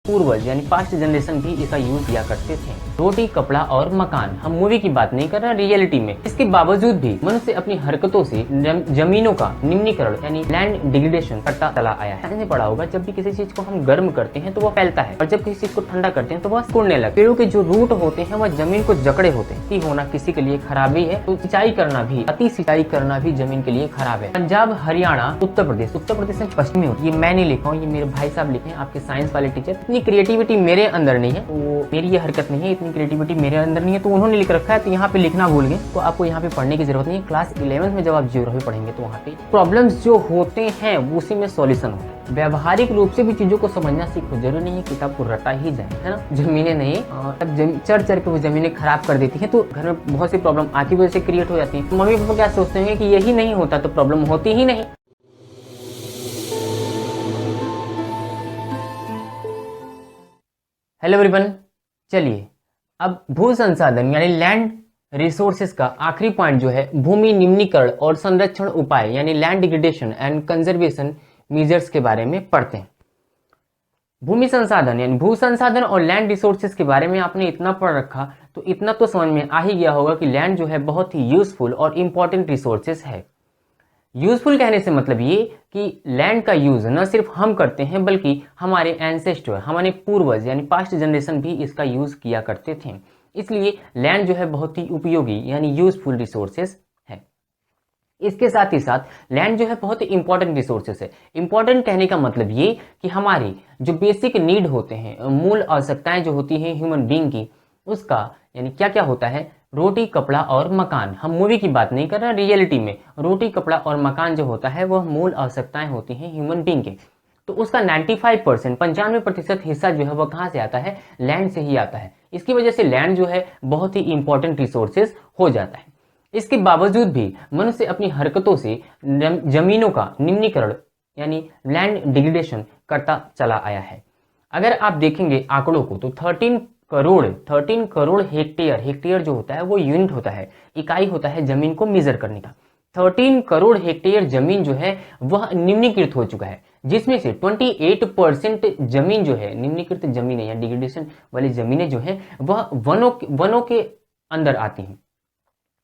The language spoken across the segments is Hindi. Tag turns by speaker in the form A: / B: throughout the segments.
A: पूर्वज यानी पास्ट जनरेशन भी इसका यूज किया करते थे। रोटी, कपड़ा और मकान, हम मूवी की बात नहीं कर रहे रियलिटी में। इसके बावजूद भी मनुष्य अपनी हरकतों से जमीनों का निम्नीकरण यानी लैंड डिग्रेडेशन करता चला आया है। आपने पढ़ा होगा, जब भी किसी चीज को हम गर्म करते हैं तो वह फैलता है, और जब किसी चीज को ठंडा करते हैं तो वह सिकुड़ने लगता है। पेड़ों के जो रूट होते हैं वह जमीन को जकड़े होते हैं। सिंचाई होना किसी के लिए खराबी है, तो सिंचाई करना भी, अति सिंचाई करना भी जमीन के लिए खराब है। पंजाब, हरियाणा, उत्तर प्रदेश में पश्चिमी होती है। ये मैं नहीं लिखा हूँ, ये मेरे भाई साहब लिखे हैं, आपके साइंस वाले टीचर। इतनी क्रिएटिविटी मेरे अंदर नहीं है, तो मेरी ये हरकत नहीं है, इतनी क्रिएटिविटी मेरे अंदर नहीं है, तो उन्होंने लिख रखा है, तो यहाँ पे लिखना भूल गए, तो आपको यहाँ पे पढ़ने की जरूरत नहीं है। क्लास 11th में जब आप ज्योग्राफी पढ़ेंगे तो वहाँ पे प्रॉब्लम्स जो होते हैं उसी में सॉल्यूशन होता है। व्यावहारिक रूप से भी चीजों को समझना सीखो, जरूरी नहीं है किताब को रटा ही जाए, है ना। जमीनें नहीं, तब चढ़ के वो जमीनें खराब कर देती है, तो घर में बहुत सी प्रॉब्लम आपकी वजह से क्रिएट हो जाती है। मम्मी पापा क्या सोचते हैं कि यही नहीं होता तो प्रॉब्लम होती ही नहीं। हेलो एवरीवन, चलिए अब भू संसाधन यानी लैंड रिसोर्सेज का आखिरी पॉइंट जो है भूमि निम्नीकरण और संरक्षण उपाय यानी land degradation and conservation measures के बारे में पढ़ते हैं। भूमि संसाधन यानी भू संसाधन और लैंड रिसोर्सेज के बारे में आपने इतना पढ़ रखा तो इतना तो समझ में आ ही गया होगा कि लैंड जो है बहुत ही यूजफुल और इंपॉर्टेंट रिसोर्सेज है। यूजफुल कहने से मतलब ये कि लैंड का यूज न सिर्फ हम करते हैं बल्कि हमारे एंसेस्टर, हमारे पूर्वज यानी पास्ट जनरेशन भी इसका यूज किया करते थे। इसलिए लैंड जो है बहुत ही उपयोगी यानी यूजफुल रिसोर्सेज है। इसके साथ ही साथ लैंड जो है बहुत ही इंपॉर्टेंट रिसोर्सेज है। इंपॉर्टेंट कहने का मतलब ये कि हमारी जो बेसिक नीड होते हैं, मूल आवश्यकताएं जो होती हैं ह्यूमन बीइंग की, उसका यानी क्या क्या होता है, रोटी, कपड़ा और मकान, हम मूवी की बात नहीं कर रहे रियलिटी में। रोटी, कपड़ा और मकान जो होता है वह मूल आवश्यकताएं होती हैं ह्यूमन बीइंग के। तो उसका 95% 95% हिस्सा जो है वह कहाँ से आता है, लैंड से ही आता है। इसकी वजह से लैंड जो है बहुत ही इंपॉर्टेंट रिसोर्सेज हो जाता है। इसके बावजूद भी मनुष्य अपनी हरकतों से जमीनों का निम्नीकरण यानी लैंड डिग्रेडेशन करता चला आया है। अगर आप देखेंगे आंकड़ों को तो 13 करोड़ हेक्टेयर, हेक्टेयर जो होता है वो यूनिट होता है, इकाई होता है जमीन को मेजर करने का। 13 करोड़ हेक्टेयर जमीन जो है वह निम्नीकृत हो चुका है, जिसमें से 28% जमीन जो है निम्नीकृत जमीनें या डिग्रेडेशन वाली जमीनें जो है वह वनों के अंदर आती हैं,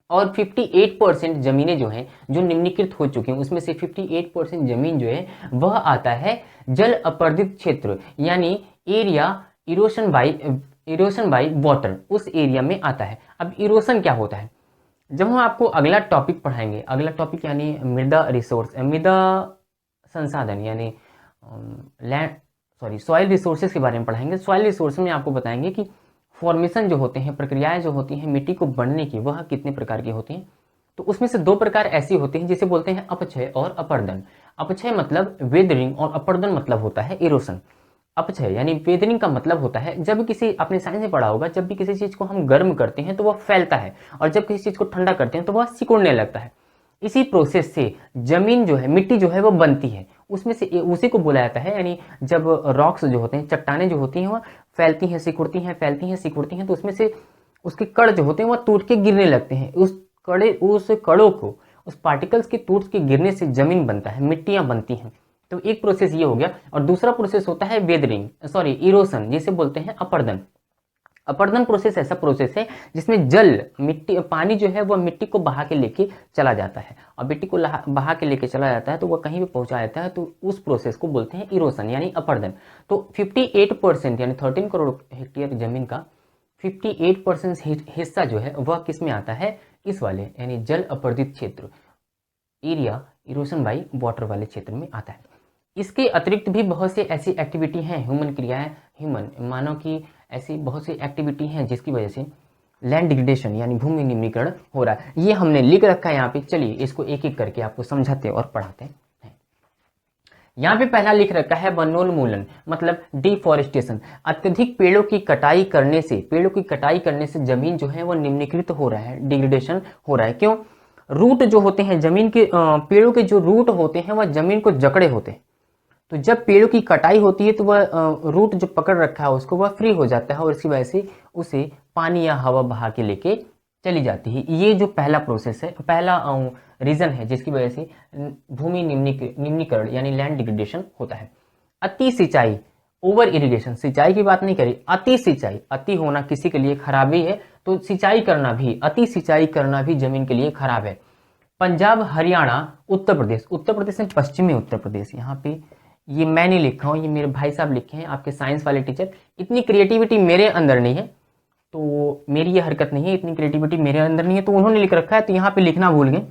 A: और 58% जमीनें जो हैं जो निम्नीकृत हो चुकी हैं उसमें से 58% जमीन जो है वह आता है जल अपर्दित क्षेत्र यानी एरिया इरोशन बाई वाटर, उस एरिया में आता है। अब इरोशन क्या होता है, जब हम आपको अगला टॉपिक पढ़ाएंगे, अगला टॉपिक यानी मृदा संसाधन यानी सॉइल रिसोर्सेज के बारे में पढ़ाएंगे। सॉइल रिसोर्स में आपको बताएंगे कि फॉर्मेशन जो होते हैं, प्रक्रियाएं जो होती हैं मिट्टी को बनने की, वह कितने प्रकार की होती हैं। तो उसमें से 2 प्रकार ऐसी होती हैं जिसे बोलते हैं अपक्षय और अपर्दन। अपक्षय मतलब वेदरिंग और अपर्दन मतलब होता है इरोशन। अपक्षय यानी वेदरिंग का मतलब होता है जब किसी, आपने साइंस में पढ़ा होगा, जब भी किसी चीज को हम गर्म करते हैं तो वह फैलता है, और जब किसी चीज को ठंडा करते हैं तो वह सिकुड़ने लगता है। इसी प्रोसेस से जमीन जो है, मिट्टी जो है वो बनती है, उसमें से उसी को बोला जाता है। यानी जब रॉक्स जो होते हैं, चट्टाने जो होती हैं वह फैलती हैं, सिकुड़ती हैं, फैलती हैं, सिकुड़ती हैं, तो उसमें से उसके कण जो होते हैं वह टूट के गिरने लगते हैं। उस कणों को, उस पार्टिकल्स के टूट के गिरने से जमीन बनता है, मिट्टियां बनती हैं। तो एक प्रोसेस ये हो गया, और दूसरा प्रोसेस होता है इरोशन, जिसे बोलते हैं अपर्दन। अपर्दन प्रोसेस ऐसा प्रोसेस है जिसमें पानी जो है वह मिट्टी को बहा के लेके चला जाता है, और मिट्टी को बहा के लेके चला जाता है तो वह कहीं भी पहुंचा जाता है, तो उस प्रोसेस को बोलते हैं इरोशन यानी अपर्दन। तो 58% यानी 13 करोड़ हेक्टेयर जमीन का 58% हिस्सा जो है वह किस में आता है, इस वाले यानी जल अपर्दित क्षेत्र, एरिया इरोशन बाई वाटर वाले क्षेत्र में आता है। इसके अतिरिक्त भी बहुत सी ऐसी एक्टिविटी हैं, मानव की ऐसी बहुत सी एक्टिविटी हैं जिसकी वजह से लैंड डिग्रेडेशन यानी भूमि निम्नीकरण हो रहा है। ये हमने लिख रखा है यहाँ पे, चलिए इसको एक एक करके आपको समझाते और पढ़ाते हैं। यहाँ पे पहला लिख रखा है वनोन्मूलन मतलब डिफॉरेस्टेशन। अत्यधिक पेड़ों की कटाई करने से जमीन जो है वो निम्नीकृत हो रहा है, डिग्रेडेशन हो रहा है। क्यों? रूट जो होते हैं जमीन के, पेड़ों के जो रूट होते हैं वह जमीन को जकड़े होते हैं। तो जब पेड़ों की कटाई होती है तो वह रूट जो पकड़ रखा है उसको वह फ्री हो जाता है, और इसकी वजह से उसे पानी या हवा बहा के लेके चली जाती है। ये जो पहला प्रोसेस है, पहला रीजन है जिसकी वजह से भूमि निम्नीकरण यानी लैंड डिग्रेडेशन होता है। अति सिंचाई ओवर इरिगेशन, सिंचाई की बात नहीं करी, अति सिंचाई, अति होना किसी के लिए खराबी है, तो सिंचाई करना भी, अति सिंचाई करना भी जमीन के लिए खराब है। पंजाब, हरियाणा, उत्तर प्रदेश, उत्तर प्रदेश में पश्चिमी उत्तर प्रदेश, यहाँ पे ये मैं नहीं लिखा हूँ, ये मेरे भाई साहब लिखे हैं, आपके साइंस वाले टीचर। इतनी क्रिएटिविटी मेरे अंदर नहीं है, तो मेरी ये हरकत नहीं है, इतनी क्रिएटिविटी मेरे अंदर नहीं है, तो उन्होंने लिख रखा है, तो यहाँ पे लिखना भूल गए।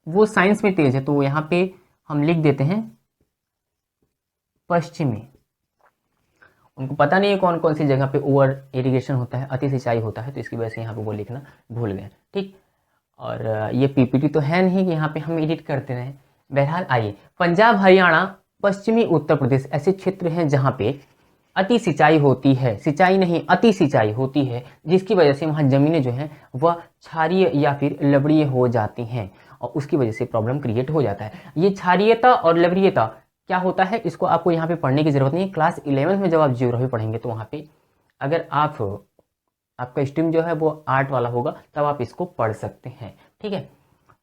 A: वो साइंस में तेज है, तो यहाँ पे हम लिख देते हैं पश्चिमी। उनको पता नहीं है कौन कौन सी जगह पे ओवर इरिगेशन होता है, अति सिंचाई होता है, तो इसकी वजह से यहाँ पे वो लिखना भूल गए। ठीक, और ये पीपीटी तो है नहीं कि यहाँ पे हम एडिट करते रहें। बहरहाल आइए, पंजाब, हरियाणा, पश्चिमी उत्तर प्रदेश ऐसे क्षेत्र हैं जहाँ पे अति सिंचाई होती है, सिंचाई नहीं अति सिंचाई होती है, जिसकी वजह से वहाँ जमीनें जो हैं वह क्षारीय या फिर लवणीय हो जाती हैं, और उसकी वजह से प्रॉब्लम क्रिएट हो जाता है। ये क्षारीयता और लवणीयता क्या होता है, इसको आपको यहाँ पे पढ़ने की जरूरत नहीं है। क्लास 11th में जब आप ज्योग्राफी पढ़ेंगे तो वहाँ पे अगर आपका स्ट्रीम जो है वो आर्ट वाला होगा तब आप इसको पढ़ सकते हैं। ठीक है,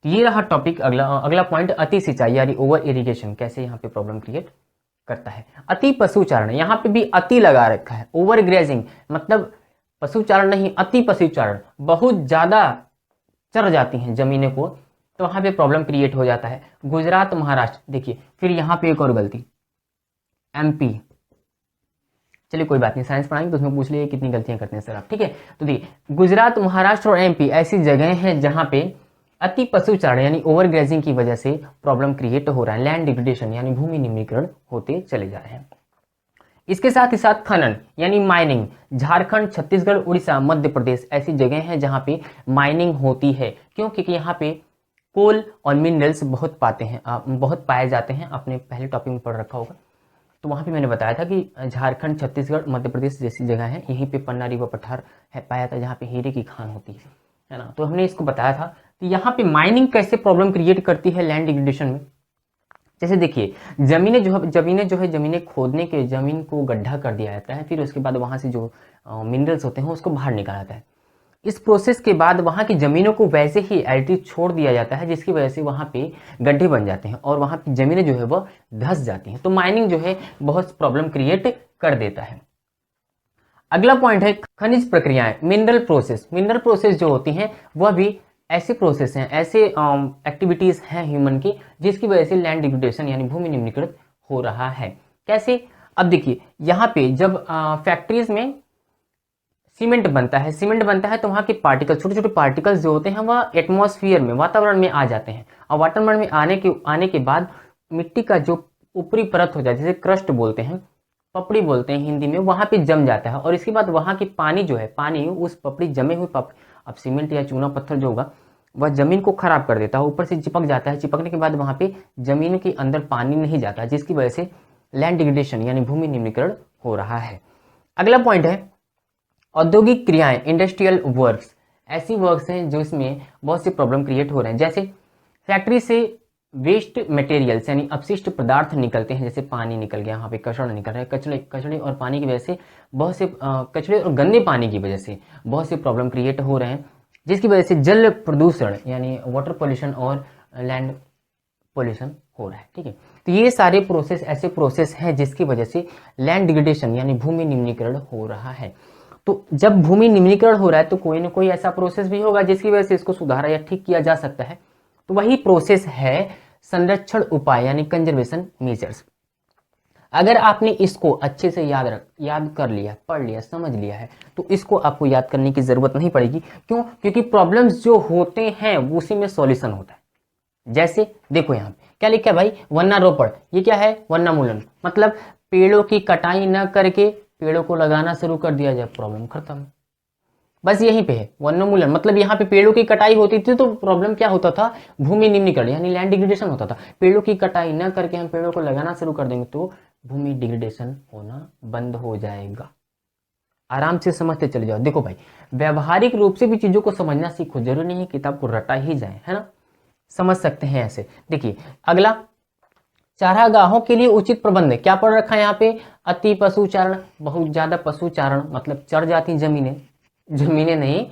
A: तो ये रहा टॉपिक। अगला पॉइंट, अति सिंचाई यानी ओवर इरिगेशन कैसे यहाँ पे प्रॉब्लम क्रिएट करता है। अति पशुचारण, यहाँ पे भी अति लगा रखा है, ओवर ग्रेजिंग मतलब पशुचारण नहीं, अति पशुचारण, बहुत ज्यादा चर जाती हैं जमीनें को, तो वहां पे प्रॉब्लम क्रिएट हो जाता है। गुजरात, महाराष्ट्र, देखिए फिर यहाँ पे एक और गलती, एमपी, चलिए कोई बात नहीं, साइंस पढ़ाएंगे तो उसमें पूछ लिए कितनी गलतियां करते हैं सर आप। ठीक है, तो देखिए गुजरात, महाराष्ट्र और एमपी ऐसी जगह हैं जहां पे अति पशुचारण यानी ओवर ग्रेजिंग की वजह से प्रॉब्लम क्रिएट हो रहा है, लैंड डिग्रेडेशन यानी भूमि निम्नीकरण होते चले जा रहे हैं। इसके साथ ही साथ खनन यानी माइनिंग, झारखंड, छत्तीसगढ़, उड़ीसा, मध्य प्रदेश ऐसी जगह हैं जहां पे माइनिंग होती है। क्यों? क्योंकि यहाँ पे कोल और मिनरल्स बहुत बहुत पाए जाते हैं, आपने पहले टॉपिक में पढ़ रखा होगा। तो वहाँ पे मैंने बताया था कि झारखंड, छत्तीसगढ़, मध्य प्रदेश जैसी जगह है, यहीं पे पन्ना रिवर पठार है पाया था जहाँ पे हीरे की खान होती है ना। तो हमने इसको बताया था। तो यहाँ पे माइनिंग कैसे प्रॉब्लम क्रिएट करती है लैंड डिग्रेडेशन में। जैसे देखिए जमीनें खोदने के जमीन को गड्ढा कर दिया जाता है, फिर उसके बाद वहाँ से जो मिनरल्स होते हैं उसको बाहर निकाला जाता है। इस प्रोसेस के बाद वहाँ की जमीनों को वैसे ही एल्टी छोड़ दिया जाता है, जिसकी वजह से वहाँ पे गड्ढे बन जाते हैं और वहाँ की जमीनें जो है वह धंस जाती हैं। तो माइनिंग जो है बहुत प्रॉब्लम क्रिएट कर देता है। अगला पॉइंट है खनिज प्रक्रियाएं, मिनरल प्रोसेस। मिनरल प्रोसेस जो होती हैं वह भी ऐसे प्रोसेस हैं, ऐसे एक्टिविटीज हैं ह्यूमन की, जिसकी वजह से लैंड डिग्रेडेशन यानी भूमि निम्नीकरण हो रहा है। कैसे? अब देखिए यहाँ पे जब फैक्ट्रीज में सीमेंट बनता है तो वहाँ के पार्टिकल, छोटे छोटे पार्टिकल्स जो होते हैं वह एटमॉस्फेयर में, वातावरण में आ जाते हैं, और वातावरण में आने के बाद मिट्टी का जो ऊपरी परत हो जाए, जिसे क्रस्ट बोलते हैं, पपड़ी बोलते हैं हिंदी में, वहाँ पे जम जाता है। और इसके बाद वहाँ की पानी जो है, पानी उस पपड़ी जमे हुए अब सीमेंट या चूना पत्थर जो होगा वह जमीन को खराब कर देता है, ऊपर से चिपक जाता है। चिपकने के बाद वहाँ पे जमीन के अंदर पानी नहीं जाता, जिसकी वजह से लैंड डिग्रेडेशन यानी भूमि निम्नीकरण हो रहा है। अगला पॉइंट है औद्योगिक क्रियाएं, इंडस्ट्रियल वर्क्स। ऐसी वर्क्स हैं जो इसमें बहुत से प्रॉब्लम क्रिएट हो रहे हैं। जैसे फैक्ट्री से वेस्ट मटेरियल्स यानी अपशिष्ट पदार्थ निकलते हैं, जैसे पानी निकल गया, यहाँ पे कचरा निकल रहा है, कचड़े और पानी की वजह से बहुत से कचड़े और गंदे पानी की वजह से बहुत से प्रॉब्लम क्रिएट हो रहे हैं, जिसकी वजह से जल प्रदूषण यानी वाटर पॉल्यूशन और लैंड पॉल्यूशन हो रहा है। ठीक है, तो ये सारे प्रोसेस ऐसे प्रोसेस हैं जिसकी वजह से लैंड डिग्रेडेशन यानी भूमि निम्नीकरण हो रहा है। तो जब भूमि निम्नीकरण हो रहा है तो कोई ना कोई ऐसा प्रोसेस भी होगा जिसकी वजह से इसको सुधारा या ठीक किया जा सकता है। तो वही प्रोसेस है संरक्षण उपाय यानी कंजर्वेशन मेजर्स। अगर आपने इसको अच्छे से याद कर लिया, पढ़ लिया, समझ लिया है, तो इसको आपको याद करने की जरूरत नहीं पड़ेगी। क्यों? क्योंकि प्रॉब्लम्स जो होते हैं उसी में सॉल्यूशन होता है। जैसे देखो यहाँ पे क्या लिखा है भाई, वनारोपण। ये क्या है? वन्यमूलन, मतलब पेड़ों की कटाई न करके पेड़ों को लगाना शुरू कर दिया जाए, प्रॉब्लम खत्म। बस यहीं पे है वन्यमूलन, मतलब यहाँ पे पेड़ों की कटाई होती थी तो प्रॉब्लम क्या होता था? भूमि निम्नीकरण यानी लैंड डिग्रेडेशन होता था। पेड़ों की कटाई न करके हम पेड़ों को लगाना शुरू कर देंगे तो भूमि डिग्रेडेशन होना बंद हो जाएगा। आराम से समझते चले जाओ। देखो भाई, व्यवहारिक रूप से भी चीजों को समझना सीखो, जरूरी नहीं है किताब को रटा ही जाए, है ना। समझ सकते हैं ऐसे। देखिए अगला, चारागाहों के लिए उचित प्रबंध। क्या पढ़ रखा है यहाँ पे? अति पशुचारण, बहुत ज्यादा पशुचारण मतलब चढ़ जाती जमीनें नहीं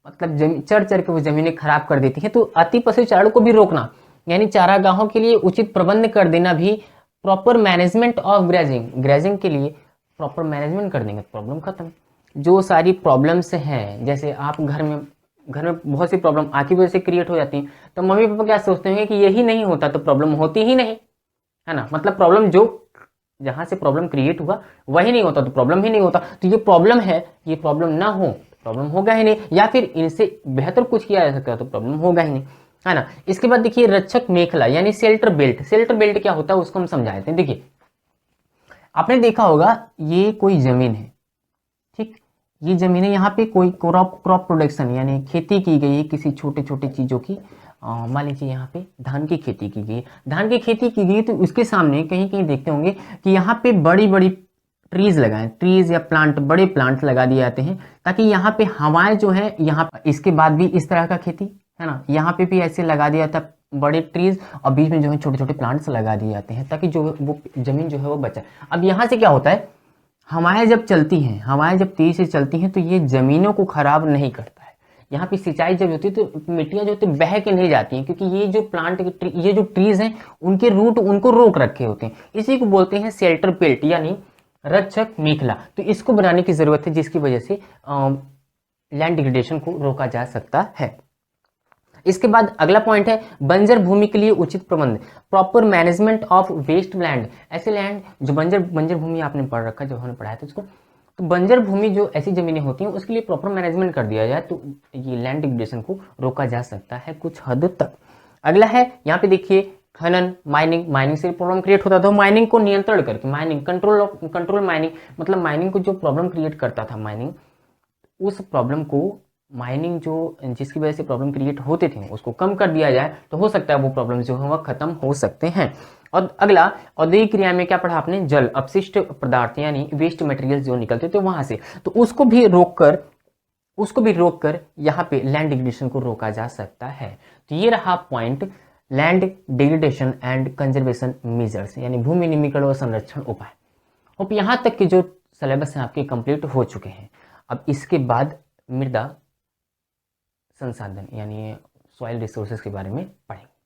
A: मतलब चढ़ के वो जमीनें खराब कर देती हैं। तो अति पशुचारण को भी रोकना यानी चारागाहों के लिए उचित प्रबंध कर देना भी proper management of grazing, grazing के लिए प्रॉपर मैनेजमेंट कर देंगे तो प्रॉब्लम खत्म। जो सारी प्रॉब्लम्स हैं, जैसे आप घर में बहुत सी प्रॉब्लम आपकी वजह से क्रिएट हो जाती हैं, तो मम्मी पापा क्या सोचते होंगे कि यही नहीं होता तो प्रॉब्लम होती ही नहीं, है ना। मतलब प्रॉब्लम जो जहां से प्रॉब्लम क्रिएट हुआ वही नहीं होता तो प्रॉब्लम ही नहीं होता। तो ये प्रॉब्लम है, ये प्रॉब्लम ना हो प्रॉब्लम होगा ही नहीं, या फिर इनसे बेहतर कुछ किया जा सकता है तो प्रॉब्लम होगा ही नहीं, है ना। इसके बाद देखिए रक्षक मेखला यानी शेल्टर बेल्ट। शेल्टर बेल्ट क्या होता है उसको हम समझाते हैं। देखिए आपने देखा होगा ये कोई जमीन है, ठीक, ये जमीन है, यहाँ पे कोई क्रॉप प्रोडक्शन यानी खेती की गई है किसी छोटे छोटे चीजों की। मान लीजिए यहाँ पे धान की खेती की गई, धान की खेती की गई, तो उसके सामने कहीं कहीं देखते होंगे कि यहाँ पे बड़ी बड़ी ट्रीज लगाएं, ट्रीज या प्लांट, बड़े प्लांट लगा दिए जाते हैं ताकि यहाँ पे हवाएं जो है, यहाँ इसके बाद भी इस तरह का खेती, है ना, यहाँ पे भी ऐसे लगा दिया था बड़े ट्रीज, और बीच में जो है छोटे छोटे प्लांट्स लगा दिए जाते हैं ताकि जो वो जमीन जो है वो बचे। अब यहाँ से क्या होता है, हवाएं जब चलती हैं, हवाएं जब तेज से चलती हैं तो ये जमीनों को खराब नहीं करता है। यहाँ पे सिंचाई जब होती है तो मिट्टियां जो होती है बह के नहीं जाती हैं, क्योंकि ये जो प्लांट ये जो ट्रीज हैं उनके रूट उनको रोक रखे होते हैं। इसी को बोलते हैं शेल्टर बेल्ट यानी रक्षक मेखला। तो इसको बनाने की जरूरत है जिसकी वजह से लैंड डिग्रेडेशन को रोका जा सकता है। इसके बाद अगला पॉइंट है बंजर भूमि के लिए उचित प्रबंध, proper management of waste land. ऐसे लैंड जो बंजर भूमि आपने पढ़ रखा है, जब हमने पढ़ाया था उसको, तो बंजर भूमि जो ऐसी जमीनें होती हैं उसके लिए प्रॉपर मैनेजमेंट कर दिया जाए तो ये लैंड डिग्रेडेशन को रोका जा सकता है कुछ हद तक। अगला है यहाँ पे देखिए खनन, माइनिंग से प्रॉब्लम क्रिएट होता था, माइनिंग को नियंत्रण करके, माइनिंग कंट्रोल माइनिंग, मतलब माइनिंग को जो प्रॉब्लम क्रिएट करता था माइनिंग, उस प्रॉब्लम को माइनिंग जो जिसकी वजह से प्रॉब्लम क्रिएट होते थे उसको कम कर दिया जाए तो हो सकता है वो प्रॉब्लम जो है वह खत्म हो सकते हैं। और अगला औद्योगिक क्रिया में क्या पढ़ा आपने, जल अपशिष्ट पदार्थ यानी वेस्ट मटेरियल जो निकलते थे वहां से, तो उसको भी रोक कर यहाँ पे लैंड डिग्रेडेशन को रोका जा सकता है। तो ये रहा point land degradation and conservation measures यानी भूमि निम्नीकरण और संरक्षण उपाय। अब यहाँ तक के जो सिलेबस हैं आपके कंप्लीट हो चुके हैं। अब इसके बाद मृदा संसाधन यानी सॉइल रिसोर्सेज के बारे में पढ़ेंगे।